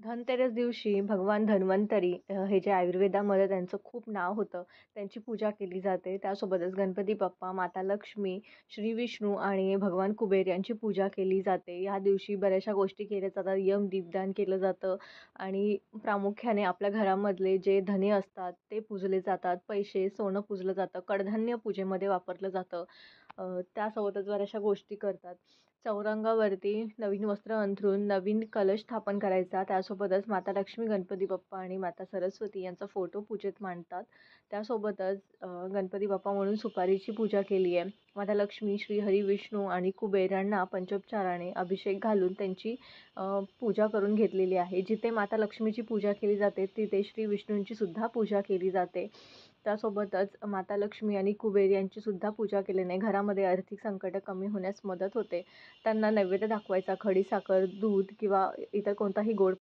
धनतेरस दिवशी भगवान धन्वंतरी हे जे आयुर्वेदामध्ये त्यांचं खूप नाव होतं, त्यांची पूजा केली जाते. त्यासोबतच गणपती बाप्पा, माता लक्ष्मी, श्री विष्णू आणि भगवान कुबेर यांची पूजा केली जाते. या दिवशी बऱ्याचशा गोष्टी केल्या जातात. दीपदान केलं जातं आणि प्रामुख्याने आपल्या घरामधले जे धने असतात ते पूजले जातात. पैसे, सोनं पूजलं जातं. कडधान्य पूजेमध्ये वापरलं जातं. त्यासोबतच बऱ्याचशा गोष्टी करतात. चौरंगावरती नवीन वस्त्र अंथरून नवीन कलश स्थापन करायचा. त्यासोबतच माता लक्ष्मी, गणपती बाप्पा आणि माता सरस्वती यांचा फोटो पूजेत मांडतात. त्यासोबतच गणपती बाप्पा म्हणून सुपारीची पूजा केली आहे. माता लक्ष्मी, श्री हरी विष्णू आणि कुबेर यांना पंचोपचाराने अभिषेक घालून त्यांची पूजा करून घेतलेली आहे. जिथे माता लक्ष्मीची पूजा केली जाते तिथे श्री विष्णूंची सुद्धा पूजा केली जाते. त्यासोबतच माता लक्ष्मी आणि कुबेर यांची सुद्धा पूजा केल्याने घरामध्ये आर्थिक संकट कमी होण्यास मदत होते. त्यांना नैवेद्य दाखवायचा, खडीसाखर, दूध किंवा इतर कोणताही गोड